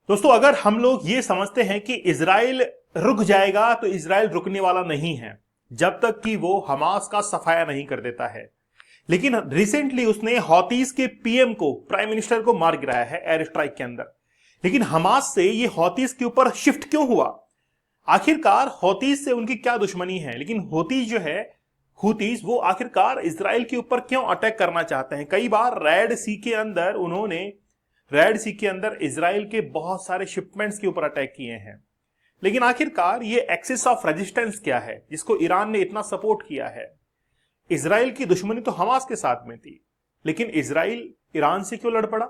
दोस्तों, अगर हम लोग ये समझते हैं कि इजराइल रुक जाएगा तो इजराइल रुकने वाला नहीं है जब तक कि वो हमास का सफाया नहीं कर देता है। लेकिन रिसेंटली उसने हौतीस के पीएम को, प्राइम मिनिस्टर को मार गिराया है एयर स्ट्राइक के अंदर। लेकिन हमास से ये हौतीस के ऊपर शिफ्ट क्यों हुआ? आखिरकार हौतीस से उनकी क्या दुश्मनी है? लेकिन हौतीस जो है, हुतीस, वो आखिरकार इजराइल के ऊपर क्यों अटैक करना चाहते हैं? कई बार रेड सी के अंदर इजराइल के बहुत सारे शिपमेंट्स के ऊपर अटैक किए हैं। लेकिन आखिरकार ये एक्सिस ऑफ रेजिस्टेंस क्या है जिसको ईरान ने इतना सपोर्ट किया है? इजराइल की दुश्मनी तो हमास के साथ में थी, लेकिन इजराइल ईरान से क्यों लड़ पड़ा?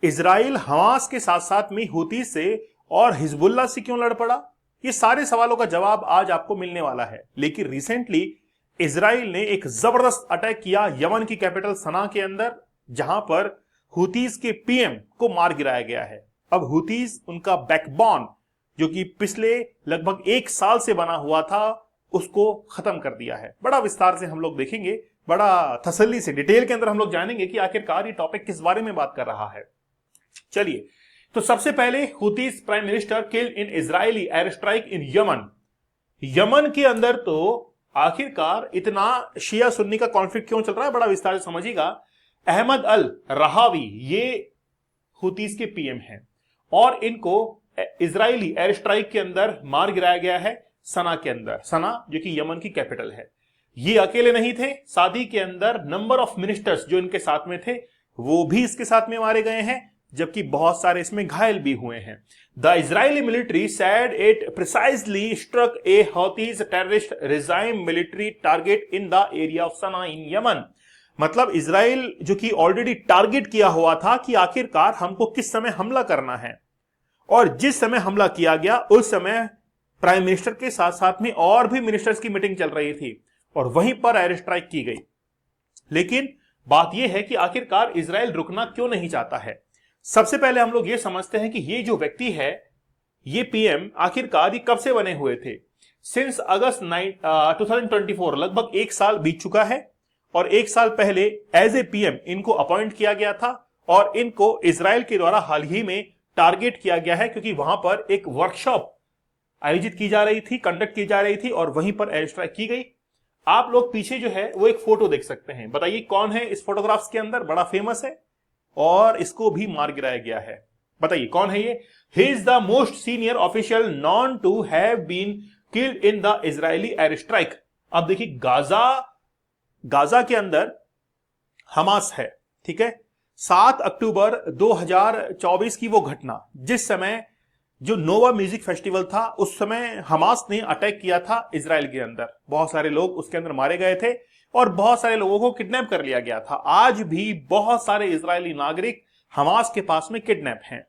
इजराइल हमास के साथ साथ में हुती से और हिजबुल्लाह से क्यों लड़ पड़ा? ये सारे सवालों का जवाब आज आपको मिलने वाला है। लेकिन रिसेंटली इजराइल ने एक जबरदस्त अटैक किया यमन की कैपिटल सना के अंदर, जहां पर हुतीस के पीएम को मार गिराया गया है। अब हुतीस उनका बैकबोन, जो कि पिछले लगभग 1 साल से बना हुआ था, उसको खत्म कर दिया है। बड़ा विस्तार से हम लोग देखेंगे, बड़ा तसल्ली से डिटेल के अंदर हम लोग जानेंगे कि आखिरकार ये टॉपिक किस बारे में बात कर रहा है। चलिए, तो सबसे पहले Houthis prime minister killed in Israeli air strike in Yemen. Yemen के अंदर तो आखिरकार इतना शिया सुन्नी का कॉन्फ्लिक्ट क्यों चल रहा है, बड़ा विस्तार से समझिएगा। अहमद अल रहावी ये हुतीस के पीएम हैं और इनको इजरायली एयर स्ट्राइक के अंदर मार गिराया गया है सना के अंदर। सना जो कि यमन की कैपिटल है। ये अकेले नहीं थे, साथ ही के अंदर नंबर ऑफ मिनिस्टर्स जो इनके साथ में थे वो भी इसके साथ में मारे गए हैं, जबकि बहुत सारे इसमें घायल भी हुए हैं। The Israeli military said it precisely struck a Houthis terrorist regime military target in the area of Sanaa in Yemen. मतलब इजराइल जो कि ऑलरेडी टारगेट किया हुआ था कि आखिरकार हमको किस समय हमला करना है, और जिस समय हमला किया गया उस समय प्राइम मिनिस्टर के साथ साथ में और भी मिनिस्टर्स की मीटिंग चल रही थी और वहीं पर एयर स्ट्राइक की गई। लेकिन बात यह है कि आखिरकार इजराइल रुकना क्यों नहीं चाहता है। सबसे पहले हम लोग ये समझते हैं कि ये जो व्यक्ति है, ये पीएम, आखिरकार ये कब से बने हुए थे? सिंस अगस्त 2024, लगभग 1 साल बीत चुका है। और 1 साल पहले एज ए पीएम इनको अपॉइंट किया गया था और इनको इजराइल के द्वारा हाल ही में टारगेट किया गया है, क्योंकि वहां पर एक वर्कशॉप आयोजित की जा रही थी, कंडक्ट की जा रही थी और वहीं पर एयर स्ट्राइक की गई। आप लोग पीछे जो है वो एक फोटो देख सकते हैं। बताइए कौन है इस फोटोग्राफ्स के अंदर? बड़ा फेमस है और इसको भी मार गिराया गया है। बताइए कौन है ये? He is the most senior official known to have been killed in the Israeli air strike. अब देखिए, गाजा के अंदर हमास है, ठीक है। 7 अक्टूबर 2024 की वो घटना, जिस समय जो नोवा म्यूजिक फेस्टिवल था, उस समय हमास ने अटैक किया था इजराइल के अंदर। बहुत सारे लोग उसके अंदर मारे गए थे और बहुत सारे लोगों को किडनैप कर लिया गया था। आज भी बहुत सारे इजरायली नागरिक हमास के पास में किडनैप हैं।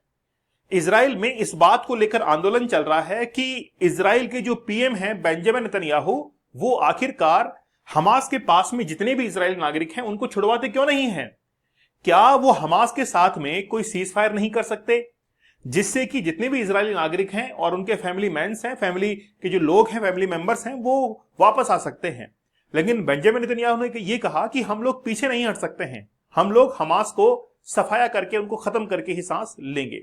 इजराइल में इस बात को लेकर आंदोलन चल रहा है कि इजराइल के जो पीएम हैं बेंजामिन नेतन्याहू, वो आखिरकार हमास के पास में जितने भी इजरायली नागरिक हैं उनको छुड़वाते क्यों नहीं हैं? क्या वो हमास के साथ में कोई सीज फायर नहीं कर सकते, जिससे कि जितने भी इजरायली नागरिक हैं और उनके फैमिली मैन्स हैं, फैमिली के जो लोग हैं, फैमिली मेंबर्स हैं, वो वापस आ सकते हैं? लेकिन बेंजामिन नेतन्याहू ने ये कहा कि हम लोग पीछे नहीं हट सकते हैं, हम लोग हमास को सफाया करके, उनको खत्म करके ही सांस लेंगे।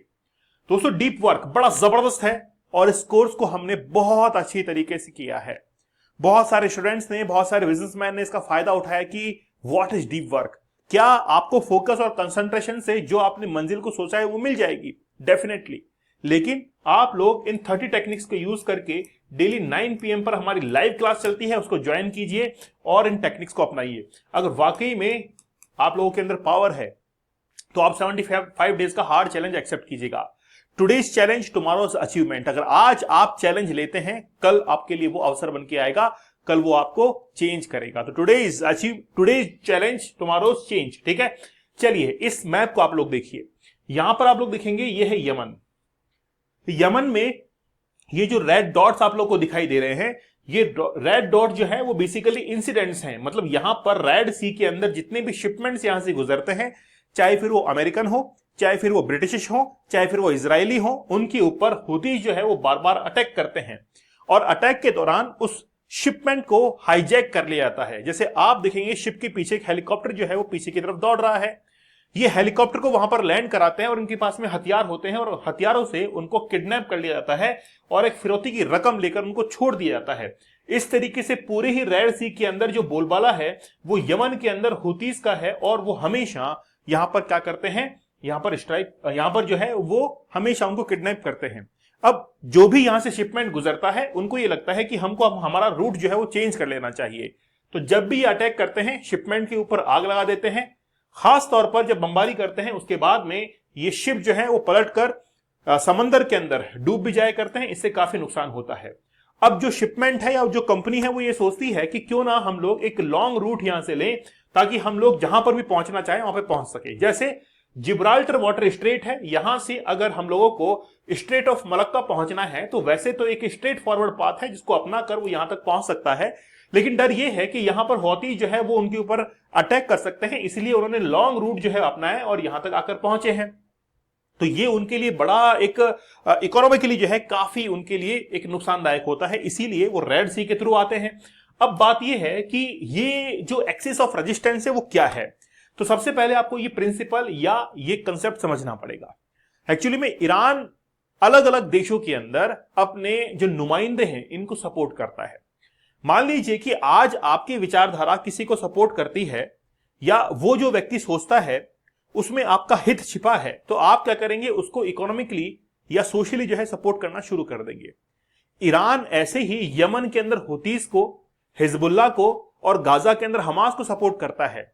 दोस्तों, डीप वर्क बड़ा जबरदस्त है और इस कोर्स को हमने बहुत अच्छी तरीके से किया है। बहुत सारे स्टूडेंट्स ने, बहुत सारे बिजनेसमैन ने इसका फायदा उठाया कि व्हाट इज डीप वर्क। क्या आपको फोकस और कंसंट्रेशन से जो आपने मंजिल को सोचा है वो मिल जाएगी? डेफिनेटली। लेकिन आप लोग इन 30 टेक्निक्स को यूज करके डेली 9 PM पर हमारी लाइव क्लास चलती है, उसको ज्वाइन कीजिए और इन टेक्निक्स को अपनाइए। अगर वाकई में आप लोगों के अंदर पावर है तो आप 75 डेज का हार्ड चैलेंज एक्सेप्ट कीजिएगा। Today's challenge tomorrow's achievement. अगर आज आप चैलेंज लेते हैं, कल आपके लिए वो अवसर बन के आएगा, कल वो आपको चेंज करेगा। तो टुडेज चैलेंज टुमारोज चेंज, ठीक है। चलिए, इस मैप को आप लोग देखिए। यहां पर आप लोग देखेंगे ये है यमन। यमन में ये जो रेड डॉट्स आप लोग को दिखाई दे रहे हैं, ये रेड डॉट जो है वो बेसिकली इंसिडेंट्स हैं। मतलब यहां पर रेड सी के अंदर जितने भी शिपमेंट्स यहां से गुजरते हैं, चाहे फिर वो अमेरिकन हो, चाहे फिर वो ब्रिटिश हो, चाहे फिर वो इजरायली हो, उनके ऊपर हुतीस जो है वो बार बार अटैक करते हैं और अटैक के दौरान उस शिपमेंट को हाईजैक कर लिया जाता है। जैसे आप देखेंगे शिप के पीछे एक हेलीकॉप्टर जो है वो पीछे की तरफ दौड़ रहा है। ये हेलीकॉप्टर को वहां पर लैंड कराते हैं और उनके पास में हथियार होते हैं और हथियारों से उनको किडनैप कर लिया जाता है और एक फिरौती की रकम लेकर उनको छोड़ दिया जाता है। इस तरीके से पूरे ही रेड सी के अंदर जो बोलबाला है वो यमन के अंदर हुतीस का है और वो हमेशा यहां पर क्या करते हैं, यहां पर स्ट्राइक, यहां पर जो है वो हमेशा उनको किडनैप करते हैं। अब जो भी यहां से शिपमेंट गुजरता है उनको ये लगता है कि हमको अब हमारा रूट जो है वो चेंज कर लेना चाहिए। तो जब भी ये अटैक करते हैं शिपमेंट के ऊपर आग लगा देते हैं, खास तौर पर जब बमबारी करते हैं उसके बाद में ये शिप जो है वो पलटकर समंदर के अंदर डूब भी जाया करते हैं। इससे काफी नुकसान होता है। अब जो शिपमेंट है या जो कंपनी है वो ये सोचती है कि क्यों ना हम लोग एक लॉन्ग रूट यहां से लें ताकि हम लोग जहां पर भी पहुंचना चाहें वहां पर पहुंच सके। जैसे जिब्राल्टर वाटर स्ट्रेट है, यहां से अगर हम लोगों को स्ट्रेट ऑफ मलक्का पहुंचना है तो वैसे तो एक स्ट्रेट फॉरवर्ड पाथ है जिसको अपना कर वो यहां तक पहुंच सकता है, लेकिन डर ये है कि यहां पर हौती जो है वो उनके ऊपर अटैक कर सकते हैं, इसलिए उन्होंने लॉन्ग रूट जो है अपनाया और यहां तक आकर पहुंचे हैं। तो ये उनके लिए बड़ा एक इकोनॉमिकली जो है काफी उनके लिए एक नुकसानदायक होता है, इसीलिए वो रेड सी के थ्रू आते हैं। अब बात ये है कि ये जो एक्सिस ऑफ रेजिस्टेंस है वो क्या है। तो सबसे पहले आपको ये प्रिंसिपल या ये कंसेप्ट समझना पड़ेगा। एक्चुअली में ईरान अलग अलग देशों के अंदर अपने जो नुमाइंदे हैं इनको सपोर्ट करता है। मान लीजिए कि आज आपकी विचारधारा किसी को सपोर्ट करती है या वो जो व्यक्ति सोचता है उसमें आपका हित छिपा है, तो आप क्या करेंगे, उसको इकोनॉमिकली या सोशली जो है सपोर्ट करना शुरू कर देंगे। ईरान ऐसे ही यमन के अंदर हुतीस को, हिजबुल्लाह को और गाजा के अंदर हमास को सपोर्ट करता है।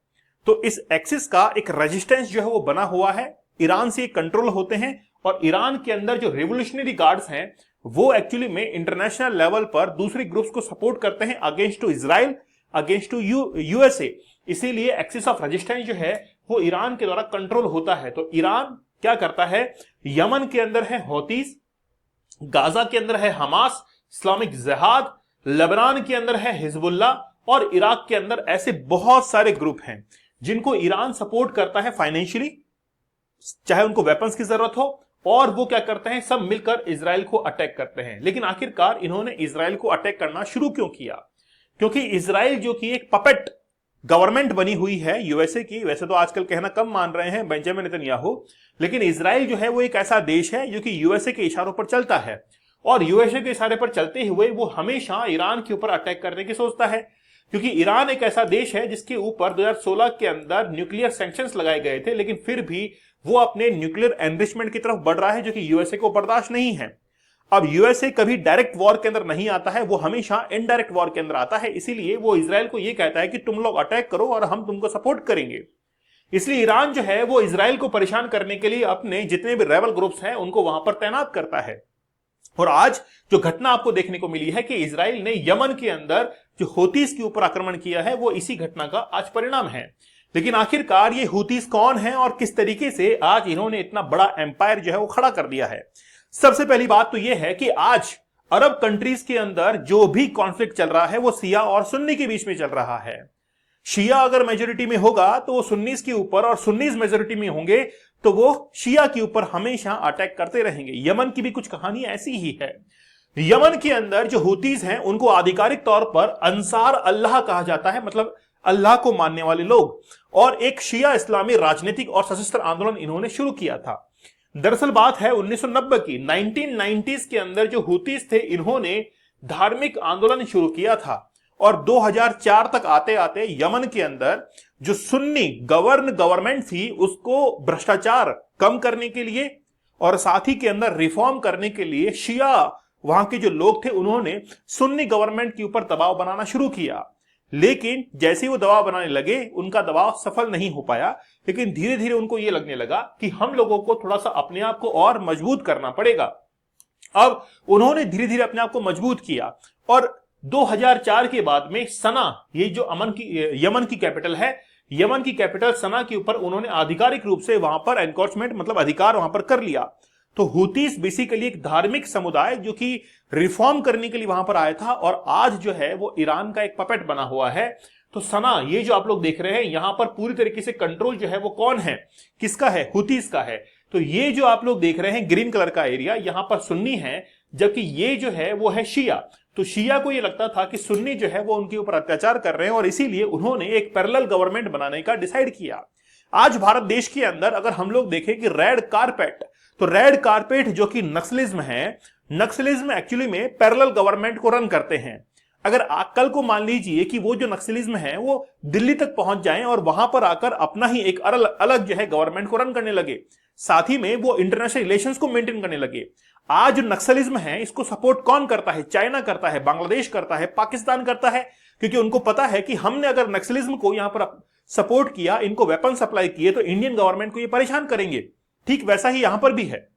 तो इस एक्सिस का एक रेजिस्टेंस जो है वो बना हुआ है, ईरान से कंट्रोल होते हैं और ईरान के अंदर जो रिवोल्यूशनरी गार्ड्स हैं वो एक्चुअली में इंटरनेशनल लेवल पर दूसरे ग्रुप्स को सपोर्ट करते हैं against to Israel, against to USA. इसीलिए एक्सिस ऑफ रेजिस्टेंस जो है वो ईरान के द्वारा कंट्रोल होता है। तो ईरान क्या करता है, यमन के अंदर है हौतीस, गाजा के अंदर है हमास, इस्लामिक जिहाद, लेबनान के अंदर है हिजबुल्लाह और इराक के अंदर ऐसे बहुत सारे ग्रुप हैं जिनको ईरान सपोर्ट करता है फाइनेंशियली, चाहे उनको वेपन्स की जरूरत हो, और वो क्या करते हैं, सब मिलकर इजराइल को अटैक करते हैं। लेकिन आखिरकार इन्होंने इजराइल को अटैक करना शुरू क्यों किया? क्योंकि इजराइल जो कि एक पपेट गवर्नमेंट बनी हुई है यूएसए की, वैसे तो आजकल कहना कम मान रहे हैं बेंजामिन नेतन्याहू, लेकिन इजराइल जो है वो एक ऐसा देश है जो कि यूएसए के इशारों पर चलता है और यूएसए के इशारे पर चलते हुए वो हमेशा ईरान के ऊपर अटैक करने की सोचता है। क्योंकि ईरान एक ऐसा देश है जिसके ऊपर 2016 के अंदर न्यूक्लियर सैंक्शंस लगाए गए थे, लेकिन फिर भी वो अपने न्यूक्लियर एनरिचमेंट की तरफ बढ़ रहा है जो कि यूएसए को बर्दाश्त नहीं है। अब यूएसए कभी डायरेक्ट वॉर के अंदर नहीं आता है, वो हमेशा इनडायरेक्ट वॉर के अंदर आता है, इसीलिए वो इजराइल को ये कहता है कि तुम लोग अटैक करो और हम तुमको सपोर्ट करेंगे। इसलिए ईरान जो है वो इजराइल को परेशान करने के लिए अपने जितने भी रेबल ग्रुप्स हैं उनको वहां पर तैनात करता है। और आज जो घटना आपको देखने को मिली है कि इजराइल ने यमन के अंदर जो हूतीस के ऊपर आक्रमण किया है, वो इसी घटना का आज परिणाम है। लेकिन आखिरकार ये हूतीस कौन है और किस तरीके से आज इन्होंने इतना बड़ा एम्पायर जो है वो खड़ा कर दिया है? सबसे पहली बात तो यह है कि आज अरब कंट्रीज के अंदर जो भी कॉन्फ्लिक्ट चल रहा है वो शिया और सुन्नी के बीच में चल रहा है। शिया अगर मेजोरिटी में होगा तो वो सुन्नीस के ऊपर, और सुन्नीस मेजोरिटी में होंगे तो वो शिया के ऊपर हमेशा अटैक करते रहेंगे। यमन की भी कुछ कहानी ऐसी ही है। यमन के अंदर जो हूतीस हैं उनको आधिकारिक तौर पर अंसार अल्लाह कहा जाता है, मतलब अल्लाह को मानने वाले लोग, और एक शिया इस्लामी राजनीतिक और सशस्त्र आंदोलन इन्होंने शुरू किया था। दरअसल बात है 1990 की, 1990s के अंदर जो हूतीस थे इन्होंने धार्मिक आंदोलन शुरू किया था और 2004 तक आते आते यमन के अंदर जो सुन्नी गवर्नमेंट थी उसको भ्रष्टाचार कम करने के लिए और साथ ही के अंदर रिफॉर्म करने के लिए शिया वहां के जो लोग थे उन्होंने सुन्नी गवर्नमेंट के ऊपर दबाव बनाना शुरू किया। लेकिन जैसे ही वो दबाव बनाने लगे उनका दबाव सफल नहीं हो पाया, लेकिन धीरे धीरे उनको ये लगने लगा कि हम लोगों को थोड़ा सा अपने आप को और मजबूत करना पड़ेगा। अब उन्होंने धीरे धीरे अपने आप को मजबूत किया और 2004 के बाद में सना, ये जो यमन की कैपिटल है, यमन की कैपिटल सना के ऊपर उन्होंने आधिकारिक रूप से वहां पर एनक्रोचमेंट मतलब अधिकार वहां पर कर लिया। तो हूतीस बेसिकली एक धार्मिक समुदाय जो कि रिफॉर्म करने के लिए वहां पर आया था और आज जो है वो ईरान का एक पपेट बना हुआ है। तो सना, ये जो आप लोग देख रहे हैं यहां पर पूरी तरीके से कंट्रोल जो है वो कौन है, किसका है? हूतीस का है। तो ये जो आप लोग देख रहे हैं ग्रीन कलर का एरिया, यहां पर सुन्नी है, जबकि ये जो है वो है शिया। तो शिया को ये लगता था कि सुन्नी जो है वो उनके ऊपर अत्याचार कर रहे हैं और इसीलिए उन्होंने एक पैरेलल गवर्नमेंट बनाने का डिसाइड किया। आज भारत देश के अंदर अगर हम लोग देखें कि रेड कारपेट, तो रेड कारपेट जो कि नक्सलिज्म है, नक्सलिज्म एक्चुअली में पैरेलल गवर्नमेंट को रन करते हैं। अगर कल को मान लीजिए कि वो जो नक्सलिज्म है वो दिल्ली तक पहुंच जाए और वहां पर आकर अपना ही एक अलग जो है गवर्नमेंट को रन करने लगे, साथ ही में वो इंटरनेशनल रिलेशंस को मेंटेन करने लगे। आज जो नक्सलिज्म है इसको सपोर्ट कौन करता है? चाइना करता है, बांग्लादेश करता है, पाकिस्तान करता है, क्योंकि उनको पता है कि हमने अगर नक्सलिज्म को यहां पर सपोर्ट किया, इनको वेपन सप्लाई किए, तो इंडियन गवर्नमेंट को ये परेशान करेंगे। ठीक वैसा ही यहां पर भी है।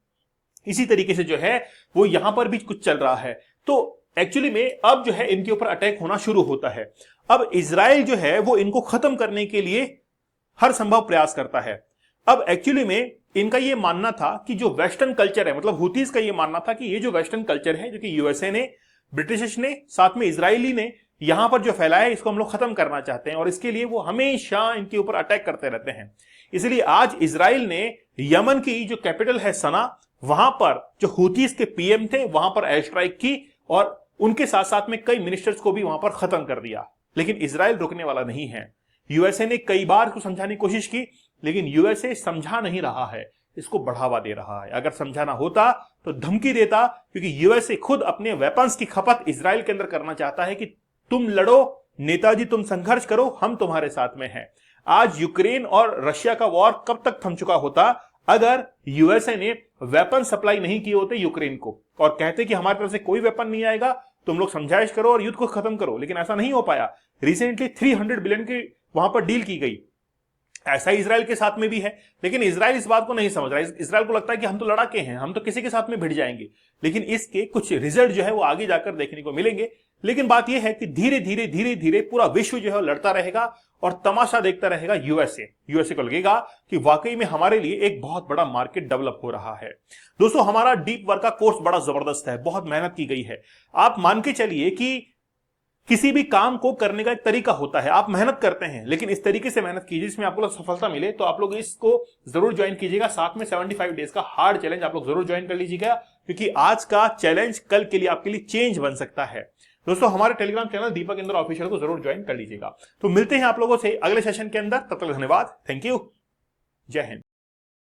इसी तरीके से जो है वो यहां पर भी कुछ चल रहा है। तो एक्चुअली में अब जो है इनके ऊपर अटैक होना शुरू होता है। अब इजराइल जो है वो इनको खत्म करने के लिए हर संभव प्रयास करता है। अब एक्चुअली में इनका ये मानना था कि जो वेस्टर्न कल्चर है, मतलब हुतीज का ये मानना था कि ये जो वेस्टर्न कल्चर है जो कि यूएसए ने, ब्रिटिश ने, साथ में इजरायली ने यहां पर जो फैलाया है, इसको हम लोग खत्म करना चाहते हैं और इसके लिए वो हमेशा इनके ऊपर अटैक करते रहते हैं। इसलिए आज इजराइल ने यमन की जो कैपिटल है सना, वहां पर जो हुतीज के पीएम थे वहां पर एयर स्ट्राइक की और उनके साथ साथ में कई मिनिस्टर्स को भी वहां पर खत्म कर दिया। लेकिन इजराइल रुकने वाला नहीं है। यूएसए ने कई बार इसको समझाने की कोशिश की, लेकिन यूएसए समझा नहीं रहा है, इसको बढ़ावा दे रहा है। अगर समझाना होता तो धमकी देता, क्योंकि यूएसए खुद अपने वेपन्स की खपत इजराइल के अंदर करना चाहता है कि तुम लड़ो नेताजी, तुम संघर्ष करो, हम तुम्हारे साथ में हैं। आज यूक्रेन और रशिया का वॉर कब तक थम चुका होता अगर यूएसए ने वेपन सप्लाई नहीं किए होते यूक्रेन को और कहते कि हमारी तरफ से कोई वेपन नहीं आएगा, तुम लोग समझाइश करो और युद्ध को खत्म करो। लेकिन ऐसा नहीं हो पाया। रिसेंटली 300 बिलियन की वहां पर डील की गई। ऐसा इजराइल के साथ में भी है, लेकिन इजराइल इस बात को नहीं समझ रहा है। इजराइल को लगता है कि हम तो लड़ाके हैं, हम तो किसी के साथ में भिड़ जाएंगे। लेकिन इसके कुछ रिजल्ट जो है वो आगे जाकर देखने को मिलेंगे। लेकिन बात यह है कि धीरे धीरे पूरा विश्व जो है लड़ता रहेगा और तमाशा देखता रहेगा यूएसए को लगेगा कि वाकई में हमारे लिए एक बहुत बड़ा मार्केट डेवलप हो रहा है। दोस्तों, हमारा डीप वर्क का कोर्स बड़ा जबरदस्त है, बहुत मेहनत की गई है। आप मान के चलिए कि किसी भी काम को करने का एक तरीका होता है। आप मेहनत करते हैं, लेकिन इस तरीके से मेहनत कीजिए जिसमें आपको सफलता मिले। तो आप लोग इसको जरूर ज्वाइन कीजिएगा। साथ में 75 डेज का हार्ड चैलेंज आप लोग जरूर ज्वाइन कर लीजिएगा, क्योंकि आज का चैलेंज कल के लिए आपके लिए चेंज बन सकता है। दोस्तों, हमारे टेलीग्राम चैनल दीपक इंद्र ऑफिशियल को जरूर ज्वाइन कर लीजिएगा। तो मिलते हैं आप लोगों से अगले सेशन के अंदर। तब तक धन्यवाद, थैंक यू, जय हिंद।